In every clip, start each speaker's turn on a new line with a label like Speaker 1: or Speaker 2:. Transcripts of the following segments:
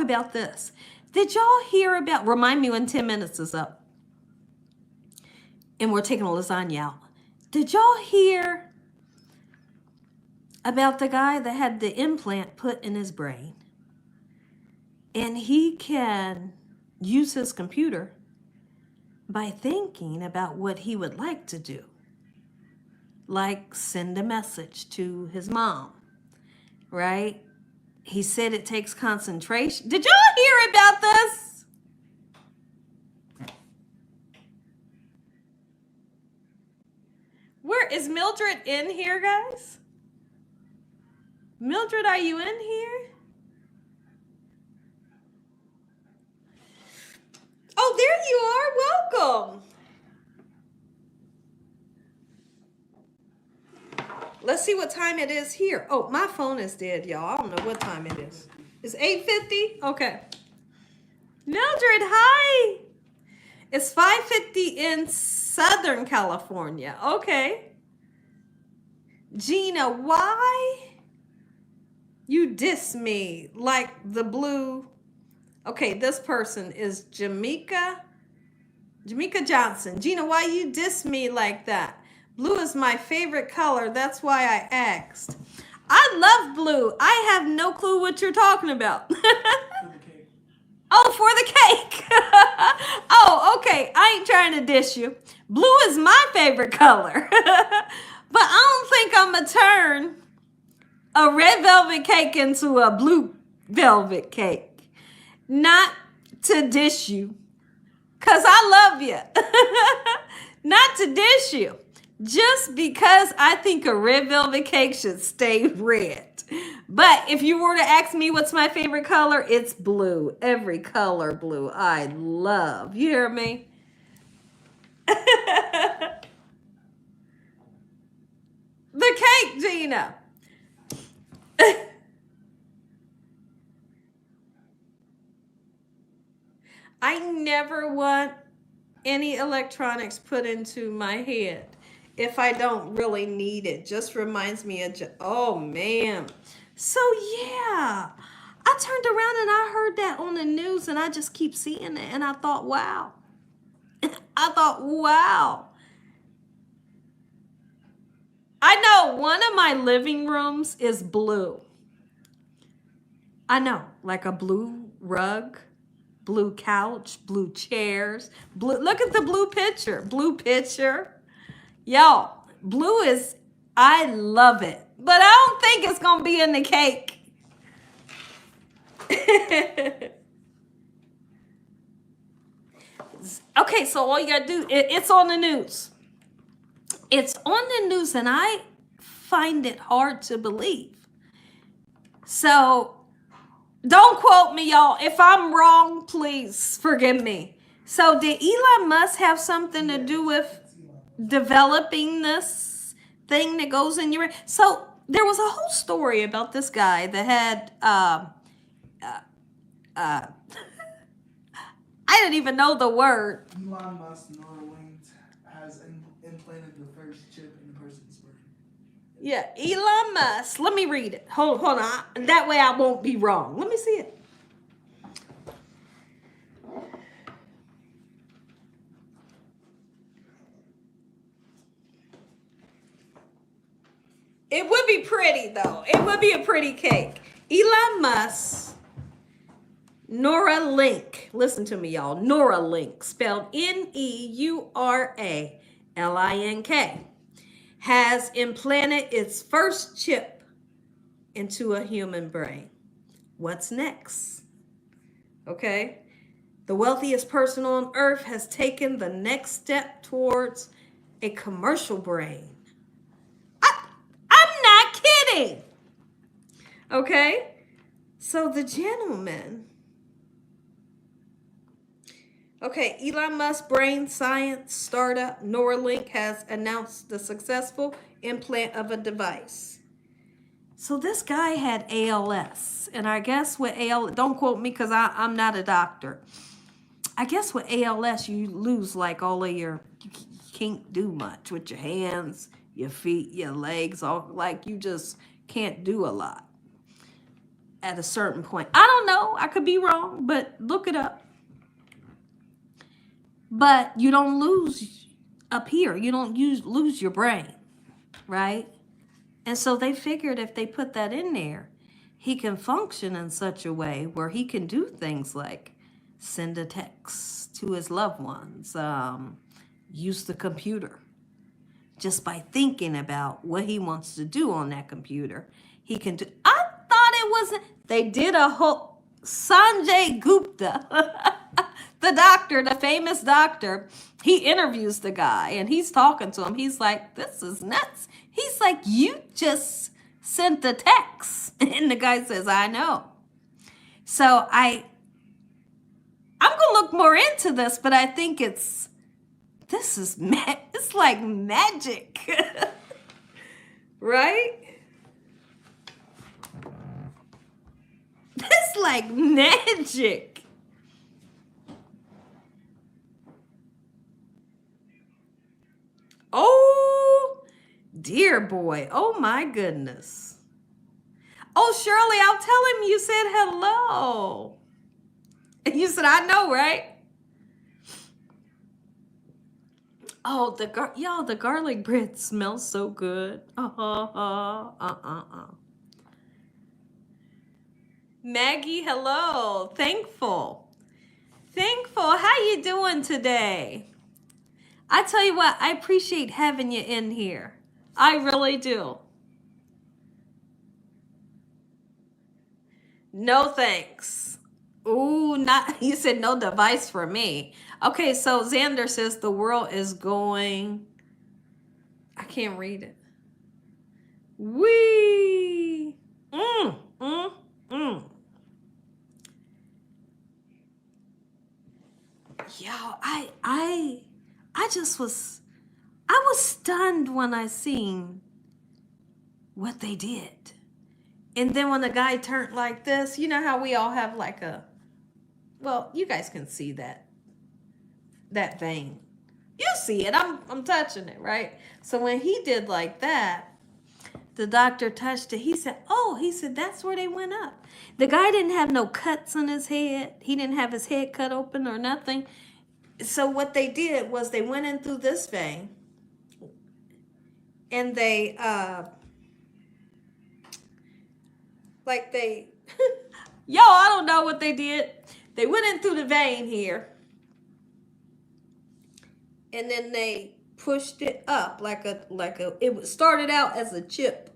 Speaker 1: about this? Did y'all hear about, remind me when 10 minutes is up. And we're taking a lasagna out. Did y'all hear about the guy that had the implant put in his brain? And he can use his computer by thinking about what he would like to do. Like send a message to his mom, right? He said it takes concentration. Did y'all hear about this? Where is Mildred in here, guys? Mildred, are you in here? Oh, there you are. Welcome. Let's see what time it is here. Oh, my phone is dead, y'all. I don't know what time it is. It's 8:50? Okay. Mildred, hi. It's 5:50 in Southern California. Okay. Gina, why you diss me like the blue? Okay, this person is Jamaica Johnson. Gina, why you diss me like that? Blue is my favorite color. That's why I asked. I love blue. I have no clue what you're talking about. For the cake. Oh, for the cake. Oh, okay. I ain't trying to diss you. Blue is my favorite color. But I don't think I'm going to turn a red velvet cake into a blue velvet cake. Not to dish you. Because I love you. Not to dish you. Just because I think a red velvet cake should stay red. But if you were to ask me what's my favorite color, it's blue. Every color blue I love. You hear me? The cake, Gina. I never want any electronics put into my head if I don't really need it. Just reminds me of, oh man. So yeah, I turned around and I heard that on the news and I just keep seeing it and I thought, wow. I thought, wow. I know one of my living rooms is blue. I know, like a blue rug, blue couch, blue chairs, blue. Look at the blue picture, Y'all, blue is, I love it. But I don't think it's going to be in the cake. Okay, so all you got to do, it's on the news. It's on the news, and I find it hard to believe. So don't quote me, y'all. If I'm wrong, please forgive me. So did Elon Musk have something to do with developing this thing that goes in your... So there was a whole story about this guy that had... I didn't even know the word.
Speaker 2: Elon Musk Neuralink has implanted the first chip in a person's brain.
Speaker 1: Yeah, Elon Musk. Let me read it. Hold on. That way I won't be wrong. Let me see it. It would be pretty, though. It would be a pretty cake. Elon Musk, Neuralink. Listen to me, y'all. Neuralink, spelled Neuralink, has implanted its first chip into a human brain. What's next? Okay. The wealthiest person on earth has taken the next step towards a commercial brain. I'm not kidding. Okay. So the gentleman. Okay, Elon Musk brain science startup Neuralink has announced the successful implant of a device. So this guy had ALS, and I guess with ALS, don't quote me because I'm not a doctor. I guess with ALS, you lose like all of your, you can't do much with your hands, your feet, your legs, all like you just can't do a lot. at a certain point. I don't know. I could be wrong, but look it up. But you don't lose up here. You don't lose your brain, right? And so they figured if they put that in there, he can function in such a way where he can do things like send a text to his loved ones, use the computer. Just by thinking about what he wants to do on that computer, he can do. I thought it wasn't. They did a whole Sanjay Gupta, the doctor, the famous doctor. He interviews the guy and he's talking to him. He's like, "This is nuts." He's like, "You just sent the text," and the guy says, "I know." So I'm gonna look more into this, but I think it's like magic, right? It's like magic. Oh, dear boy. Oh, my goodness. Oh, Shirley, I'll tell him you said hello. And you said, I know, right? Oh, the garlic bread smells so good. Maggie, hello. Thankful. How you doing today? I tell you what, I appreciate having you in here. I really do. No thanks. Ooh, you said no device for me. Okay, so Xander says the world is going. I can't read it. Wee. Yo, I was stunned when I seen what they did. And then when the guy turned like this, you know how we all have like well, you guys can see that vein. You see it. I'm touching it, right? So when he did like that, the doctor touched it. He said, that's where they went up. The guy didn't have no cuts on his head. He didn't have his head cut open or nothing. So what they did was they went in through this vein and they, yo, I don't know what they did. They went in through the vein here and then they pushed it up it started out as a chip,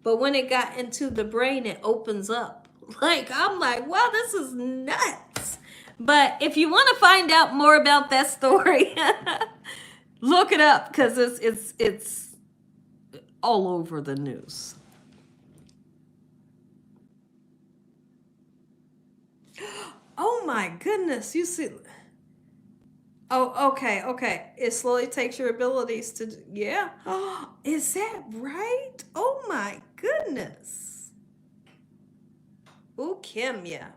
Speaker 1: but when it got into the brain, it opens up. I'm like, wow, this is nuts. But if you want to find out more about that story, look it up because it's all over the news. Oh my goodness, you see. Oh, okay. It slowly takes your abilities to, yeah. Oh, is that right? Oh my goodness. Oh, Kimya.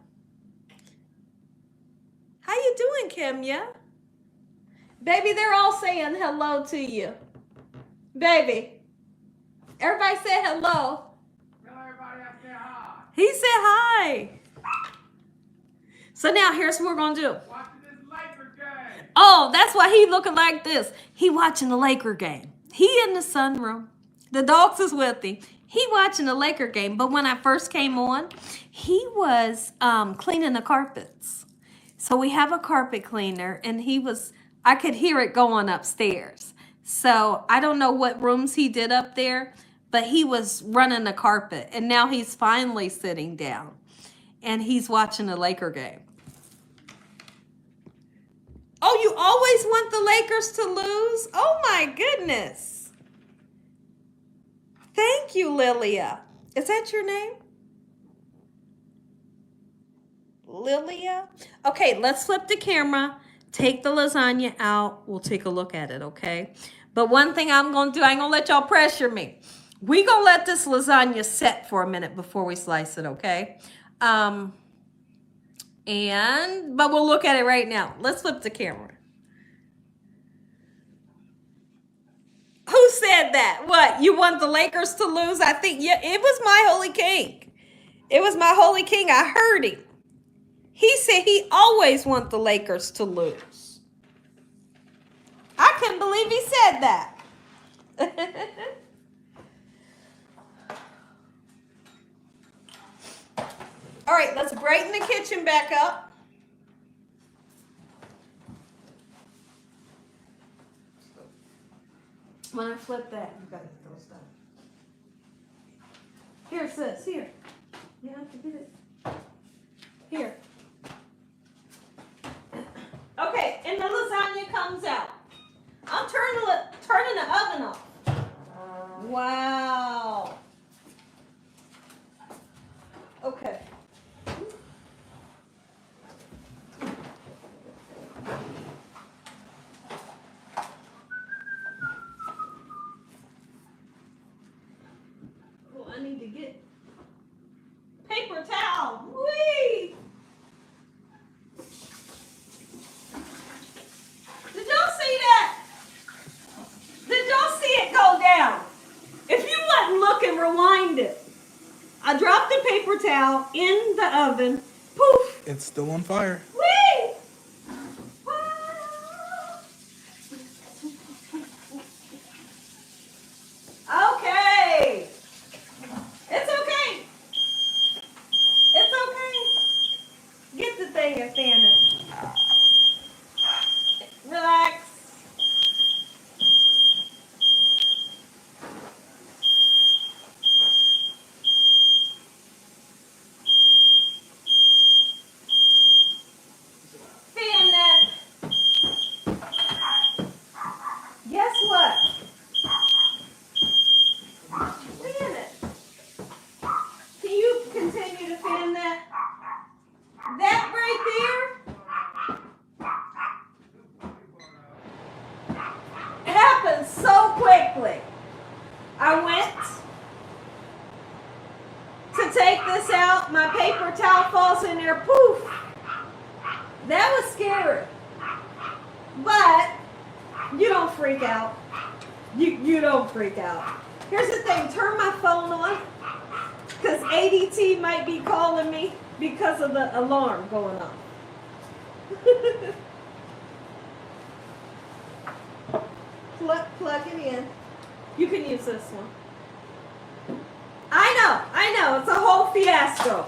Speaker 1: How you doing, Kimya? Baby, they're all saying hello to you. Baby, everybody say hello.
Speaker 3: Tell everybody I say hi.
Speaker 1: He said hi. So now here's what we're going to do.
Speaker 3: Watching this Laker game.
Speaker 1: Oh, that's why he looking like this. He watching the Laker game. He in the sunroom. The dogs is with him. He watching the Laker game. But when I first came on, he was cleaning the carpets. So we have a carpet cleaner, and I could hear it going upstairs. So I don't know what rooms he did up there, but he was running the carpet. And now he's finally sitting down, and he's watching the Laker game. Oh, you always want the Lakers to lose? Oh, my goodness. Thank you, Lilia. Is that your name? Lilia? Okay, let's flip the camera. Take the lasagna out. We'll take a look at it, okay? But one thing I'm going to do, I ain't going to let y'all pressure me. We're going to let this lasagna set for a minute before we slice it, okay? But we'll look at it right now. Let's flip the camera. Who said that? What? You want the Lakers to lose? I think, yeah, it was my holy cake. It was my holy king. I heard him. He said he always wants the Lakers to lose. I couldn't believe he said that. All right, let's brighten the kitchen back up. When I flip that, you gotta get those done. Here, sis, here. You have to get it. Here. Okay, and the lasagna comes out. I'm turning the oven off. Wow. Okay. Oh, I need to get paper towel. Whee! Did y'all see that? Did y'all see it go down? If you wasn't looking, rewind it. I dropped the paper towel in the oven. Poof!
Speaker 2: It's still on fire.
Speaker 1: Whee! Okay. It's okay. It's okay. Get the thing and fan it. Relax. Fan that. Guess what? Fan it. Can you continue to fan that? That right there, it happened so quickly. I went to take this out. My paper towel falls in there. Poof. That was scary. But you don't freak out. You don't freak out. Here's the thing. Turn my phone on because ADT might be calling me because of the alarm going off. Plug it in. You can use this one. I know, it's a whole fiasco.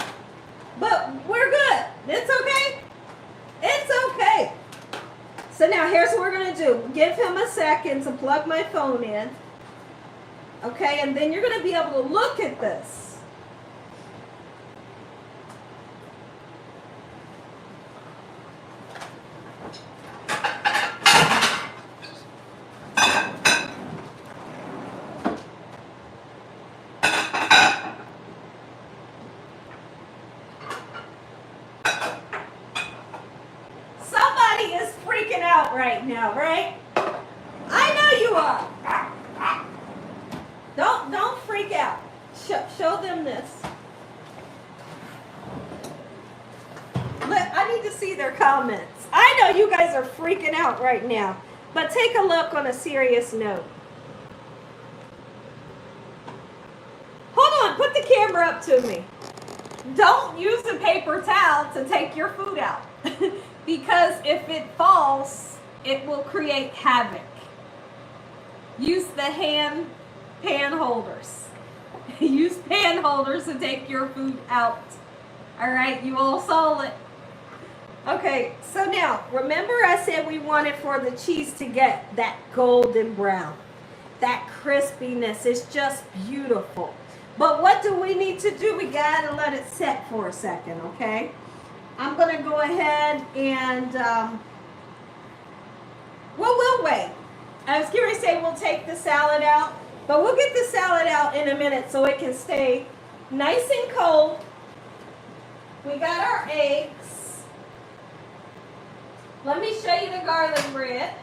Speaker 1: But we're good. It's okay. It's okay. So now here's what we're going to do. Give him a second to plug my phone in. Okay, and then you're going to be able to look at this. Right now, right? I know you are. Don't freak out. Show them this. I need to see their comments. I know you guys are freaking out right now, but take a look on a serious note. Hold on, put the camera up to me. Don't use a paper towel to take your food out because if it falls, it will create havoc. Use the pan holders. Use pan holders to take your food out. All right, you all saw it. Okay, so now, remember I said we wanted for the cheese to get that golden brown. That crispiness is just beautiful. But what do we need to do? We gotta let it set for a second, okay? I'm gonna go ahead and, well, we'll wait. I was going to say we'll take the salad out, but we'll get the salad out in a minute so it can stay nice and cold. We got our eggs. Let me show you the garlic bread.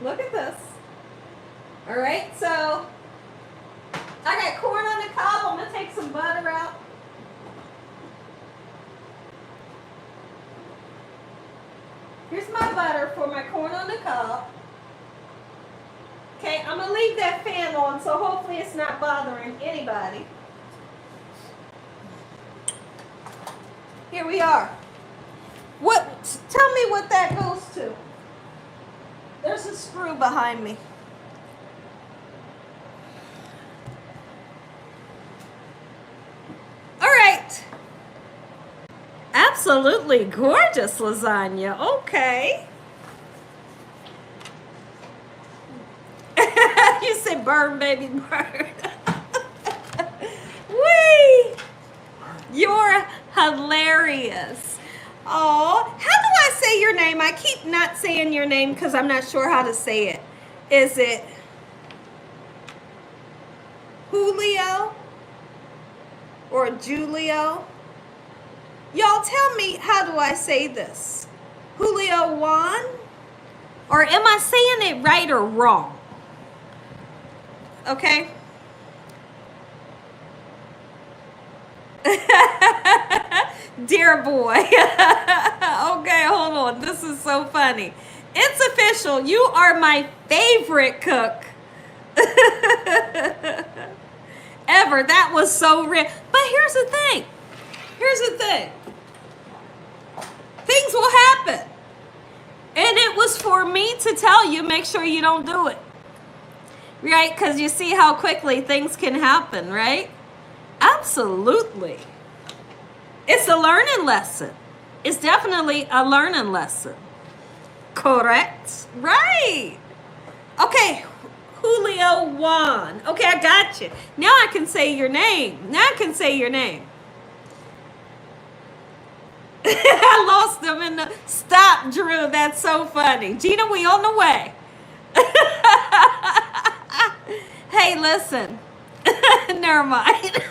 Speaker 1: Look at this. All right, so I got corn on the cob. I'm going to take some butter out. Here's my butter for my corn on the cob. Okay, I'm going to leave that fan on, so hopefully it's not bothering anybody. Here we are. What? Tell me what that goes to. There's a screw behind me. All right. Absolutely gorgeous lasagna. Okay. You said burn, baby, burn. Whee! You're hilarious. Oh, how do I say your name? I keep not saying your name because I'm not sure how to say it. Is it Julio or Julio? Y'all tell me, how do I say this? Julio Juan? Or am I saying it right or wrong? Okay. Dear boy. Okay, hold on. This is so funny. It's official. You are my favorite cook ever. That was so real. But here's the thing. Things will happen. And it was for me to tell you, make sure you don't do it. Right? Because you see how quickly things can happen, right? Absolutely. It's a learning lesson. It's definitely a learning lesson. Correct? Right. Okay. Julio Juan. Okay, I got you. Now I can say your name. I lost them in the... Stop, Drew. That's so funny. Gina, we on the way. Hey, listen. Never mind.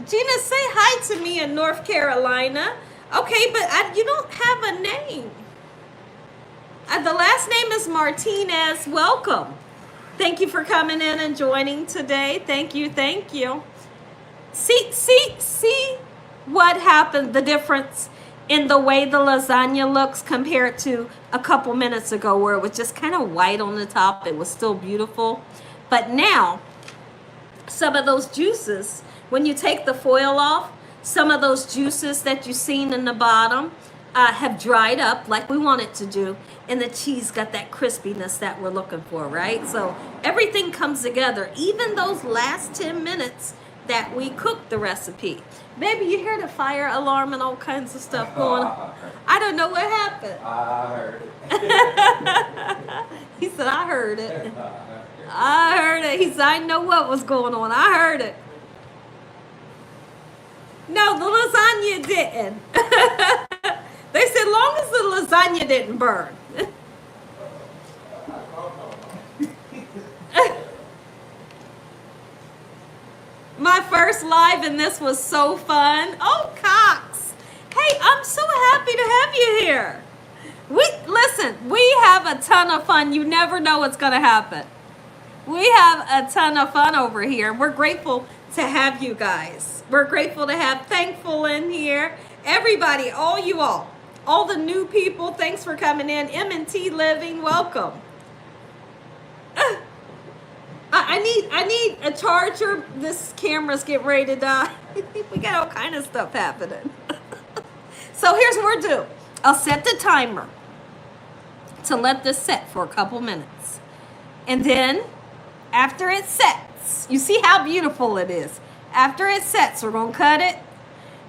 Speaker 1: Gina, say hi to me in North Carolina. Okay, but you don't have a name. The last name is Martinez. Welcome. Thank you for coming in and joining today. Thank you. See what happened, the difference in the way the lasagna looks compared to a couple minutes ago where it was just kind of white on the top. It was still beautiful. But now, some of those juices, when you take the foil off, some of those juices that you've seen in the bottom have dried up like we want it to do. And the cheese got that crispiness that we're looking for, right? So everything comes together, even those last 10 minutes that we cooked the recipe. Baby, you hear the fire alarm and all kinds of stuff going on. I don't know what happened.
Speaker 3: I heard it.
Speaker 1: He said, I heard it. I heard it. He said, I know what was going on. I heard it. No, the lasagna didn't. They said, long as the lasagna didn't burn. My first live and this was so fun. Oh, Cox. Hey, I'm so happy to have you here. Listen, we have a ton of fun. You never know what's going to happen. We have a ton of fun over here. We're grateful to have you guys. We're grateful to have Thankful in here. Everybody, all the new people, thanks for coming in. M&T Living, welcome. I need a charger. This camera's getting ready to die. We got all kind of stuff happening. So here's what we'll do. I'll set the timer to let this set for a couple minutes. And then after it sets, you see how beautiful it is. After it sets, we're going to cut it.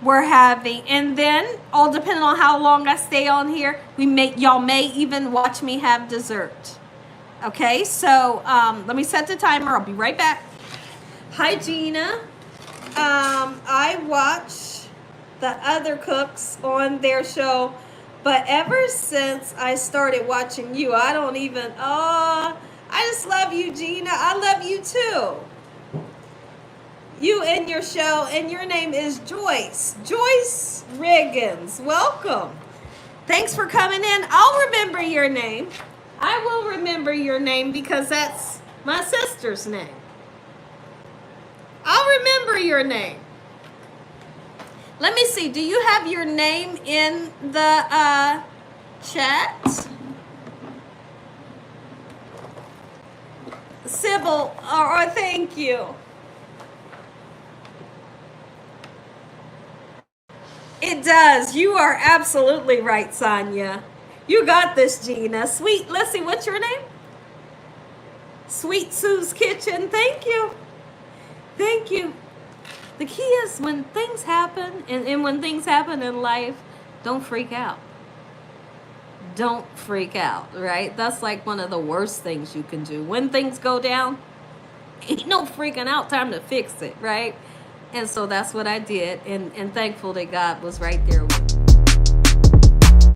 Speaker 1: And then, all depending on how long I stay on here, y'all may even watch me have dessert. Okay, so let me set the timer. I'll be right back. Hi, Gina. I watch the other cooks on their show, but ever since I started watching you, I don't even, I just love you, Gina. I love you too. You and your show, and your name is Joyce. Joyce Riggins. Welcome. Thanks for coming in. I'll remember your name. I will remember your name because that's my sister's name. I'll remember your name. Let me see. Do you have your name in the chat? Sybil, or thank you. It does. You are absolutely right, Sonia. You got this, Gina. Sweet, let's see, what's your name? Sweet Sue's Kitchen. Thank you. Thank you. The key is when things happen, and when things happen in life, don't freak out. Don't freak out, right? That's like one of the worst things you can do. When things go down, ain't no freaking out, time to fix it, right? And so that's what I did, and thankful that God was right there with me.